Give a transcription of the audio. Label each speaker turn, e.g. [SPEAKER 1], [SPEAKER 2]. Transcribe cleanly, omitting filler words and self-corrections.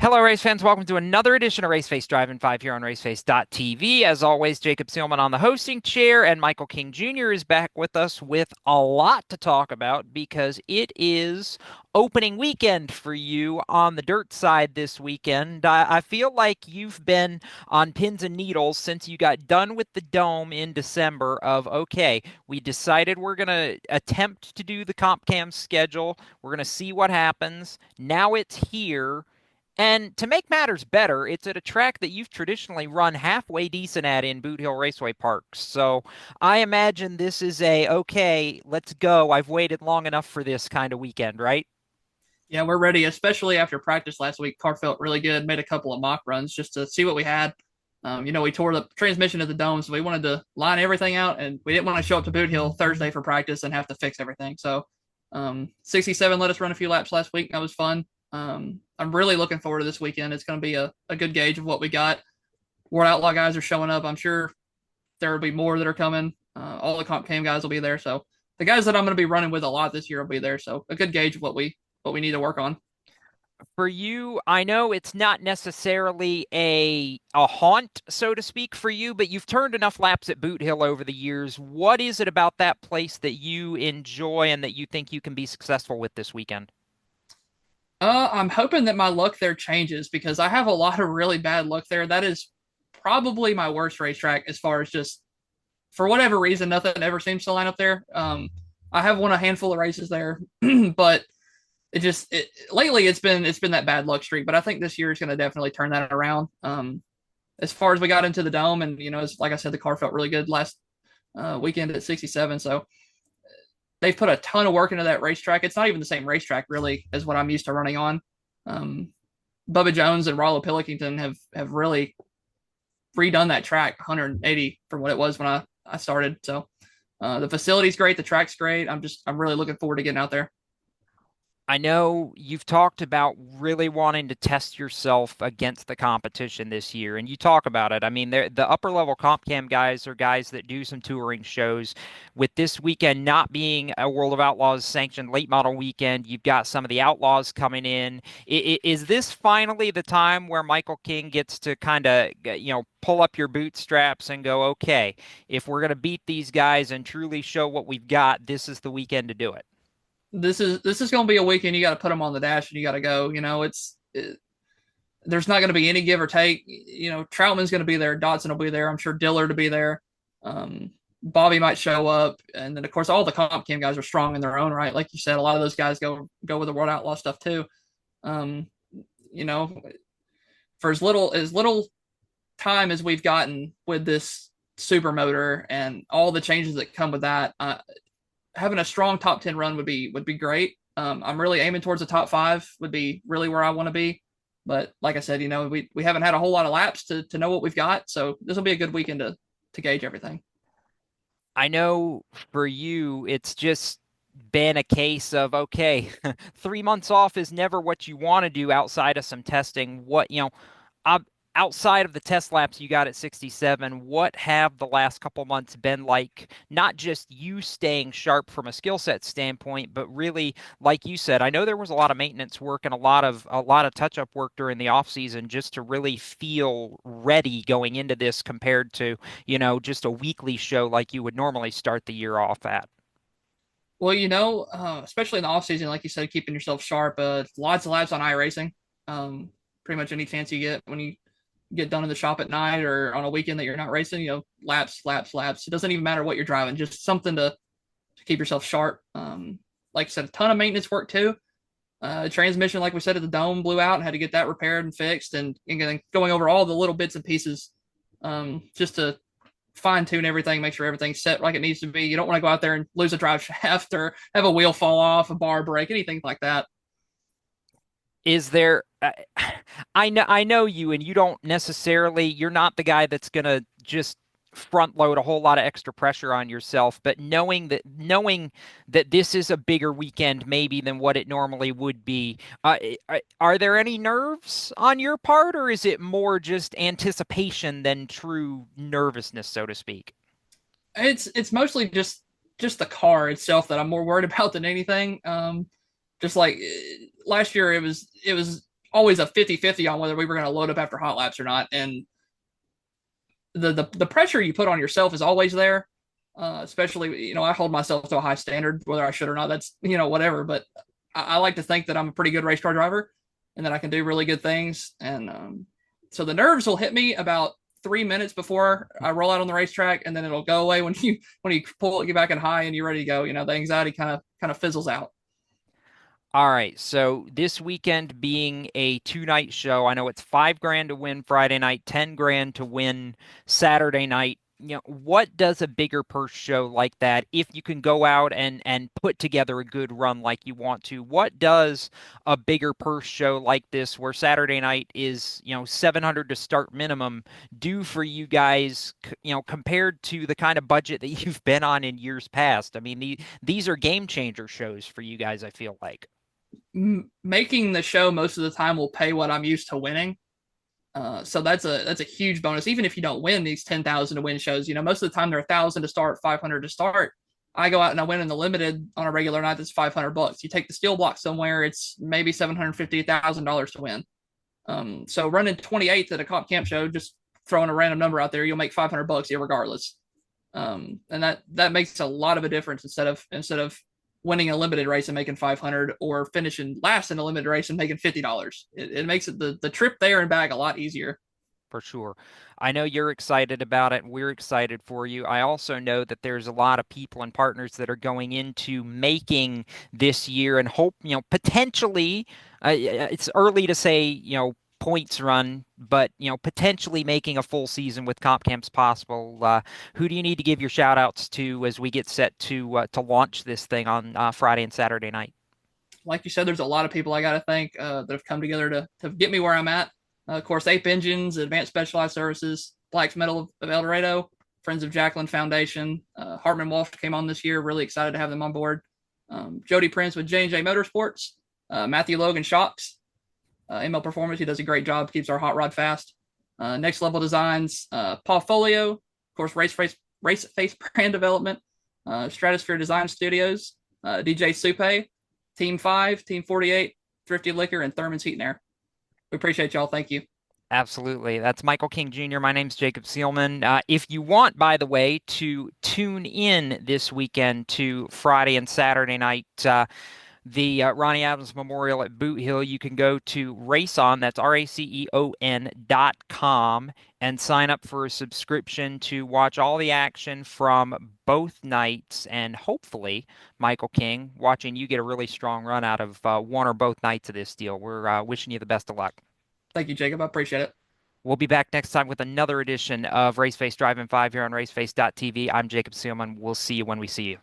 [SPEAKER 1] Hello, race fans. Welcome to another edition of Raceface Drive in 5 here on raceface.tv. As always, Jacob Seelman on the hosting chair, and Michael King Jr. is back with us with a lot to talk about because it is opening weekend for you on the dirt side this weekend. I feel like you've been on pins and needles since you got done with the Dome in December of, okay, we decided we're going to attempt to do the comp cam schedule. We're going to see what happens. Now it's here. And to make matters better, it's at a track that you've traditionally run halfway decent at in Boot Hill Raceway Park. So I imagine this is okay, let's go. I've waited long enough for this kind of weekend, right?
[SPEAKER 2] Yeah, we're ready, especially after practice last week. Car felt really good. Made a couple of mock runs just to see what we had. We tore the transmission at the Dome, so we wanted to line everything out, and we didn't want to show up to Boot Hill Thursday for practice and have to fix everything. So, 67 let us run a few laps last week. That was fun. I'm really looking forward to this weekend. It's going to be a good gauge of what we got. World Outlaw guys are showing up. I'm sure there will be more that are coming. All the comp cam guys will be there. So the guys that I'm going to be running with a lot this year will be there. So a good gauge of what we need to work on.
[SPEAKER 1] For you, I know it's not necessarily a haunt, so to speak, for you, but you've turned enough laps at Boot Hill over the years. What is it about that place that you enjoy and that you think you can be successful with this weekend?
[SPEAKER 2] I'm hoping that my luck there changes because I have a lot of really bad luck there. That is probably my worst racetrack as far as just for whatever reason, nothing ever seems to line up there. I have won a handful of races there, but lately it's been that bad luck streak. But I think this year is going to definitely turn that around. As far as we got into the Dome, and like I said, the car felt really good last weekend at 67. So they've put a ton of work into that racetrack. It's not even the same racetrack really as what I'm used to running on. Um, Bubba Jones and Rollo Pillington have really redone that track 180 from what it was when I started. So the facility's great, the track's great. I'm really looking forward to getting out there.
[SPEAKER 1] I know you've talked about really wanting to test yourself against the competition this year, and you talk about it. I mean, the upper level comp cam guys are guys that do some touring shows. With this weekend not being a World of Outlaws sanctioned late model weekend, you've got some of the Outlaws coming in. Is this finally the time where Michael King gets to kind of, pull up your bootstraps and go, okay, if we're going to beat these guys and truly show what we've got, this is the weekend to do it?
[SPEAKER 2] This is going to be a weekend you got to put them on the dash and you got to go. There's not going to be any give or take. Troutman's going to be there, Dotson will be there. I'm sure Dillard will be there. Bobby might show up, and then of course all the comp cam guys are strong in their own right. Like you said, a lot of those guys go with the World Outlaw stuff too. Um, you know, for as little time as we've gotten with this super motor and all the changes that come with that, having a strong top 10 run would be great. I'm really aiming towards the top 5 would be really where I want to be. But like I said, we haven't had a whole lot of laps to know what we've got. So this will be a good weekend to gauge everything.
[SPEAKER 1] I know for you, it's just been a case of, okay, 3 months off is never what you want to do outside of some testing. Uh, Outside of the test laps you got at 67, what have the last couple months been like? Not just you staying sharp from a skill set standpoint, but really, like you said, I know there was a lot of maintenance work and a lot of touch up work during the off season just to really feel ready going into this compared to, just a weekly show like you would normally start the year off at.
[SPEAKER 2] Well, especially in the off season, like you said, keeping yourself sharp. Lots of laps on iRacing. Pretty much any chance you get when you get done in the shop at night or on a weekend that you're not racing, laps, laps, laps. It doesn't even matter what you're driving, just something to keep yourself sharp. Like I said, a ton of maintenance work too. Transmission, like we said, at the Dome blew out and had to get that repaired and fixed, and going over all the little bits and pieces, just to fine tune everything, make sure everything's set like it needs to be. You don't want to go out there and lose a drive shaft or have a wheel fall off, a bar break, anything like that.
[SPEAKER 1] Is there I know you, and you don't necessarily, you're not the guy that's gonna just front load a whole lot of extra pressure on yourself, but knowing that this is a bigger weekend maybe than what it normally would be, are there any nerves on your part, or is it more just anticipation than true nervousness, so to speak?
[SPEAKER 2] It's mostly just the car itself that I'm more worried about than anything. Just like last year, it was always a 50-50 on whether we were going to load up after hot laps or not, and the pressure you put on yourself is always there. Especially, I hold myself to a high standard, whether I should or not. That's whatever. But I like to think that I'm a pretty good race car driver, and that I can do really good things. And so the nerves will hit me about 3 minutes before I roll out on the racetrack, and then it'll go away when you pull it, get back in high, and you're ready to go. The anxiety kind of fizzles out.
[SPEAKER 1] All right, so this weekend being a two-night show, I know it's 5 grand to win Friday night, 10 grand to win Saturday night. What does a bigger purse show like that, if you can go out and put together a good run like you want to, what does a bigger purse show like this, where Saturday night is, 700 to start minimum, do for you guys, compared to the kind of budget that you've been on in years past? I mean, these are game changer shows for you guys, I feel like.
[SPEAKER 2] Making the show most of the time will pay what I'm used to winning. So that's a huge bonus. Even if you don't win these 10,000 to win shows, most of the time they're 1,000 to start, 500 to start. I go out and I win in the limited on a regular night. That's $500. You take the steel block somewhere, it's maybe $750,000 to win. So running 28th at a comp camp show, just throwing a random number out there, you'll make $500 regardless. And that makes a lot of a difference instead of winning a limited race and making 500, or finishing last in a limited race and making $50. It makes the trip there and back a lot easier.
[SPEAKER 1] For sure. I know you're excited about it. We're excited for you. I also know that there's a lot of people and partners that are going into making this year and hope, potentially, it's early to say, points run, but, potentially making a full season with comp camps possible. Who do you need to give your shout outs to as we get set to launch this thing on Friday and Saturday night?
[SPEAKER 2] Like you said, there's a lot of people I got to thank that have come together to get me where I'm at. Of course, Ape Engines, Advanced Specialized Services, Black's Metal of El Dorado, Friends of Jacqueline Foundation, Hartman Walsh came on this year. Really excited to have them on board. Jody Prince with J&J Motorsports, Matthew Logan Shocks, ML Performance. He does a great job, keeps our hot rod fast. Next Level Designs, Paul Folio, of course, Race Face Brand Development, Stratosphere Design Studios, DJ Supe, Team 5, Team 48, Thrifty Liquor, and Thurman's Heat and Air. We appreciate y'all. Thank you.
[SPEAKER 1] Absolutely. That's Michael King Jr. My name's Jacob Seelman. If you want, by the way, to tune in this weekend to Friday and Saturday night, the Ronnie Adams Memorial at Boot Hill, you can go to Raceon, that's RACEON.com, and sign up for a subscription to watch all the action from both nights. And hopefully, Michael King, watching you get a really strong run out of one or both nights of this deal. We're wishing you the best of luck.
[SPEAKER 2] Thank you, Jacob. I appreciate it.
[SPEAKER 1] We'll be back next time with another edition of Raceface Drive-In 5 here on raceface.tv. I'm Jacob Seelman. We'll see you when we see you.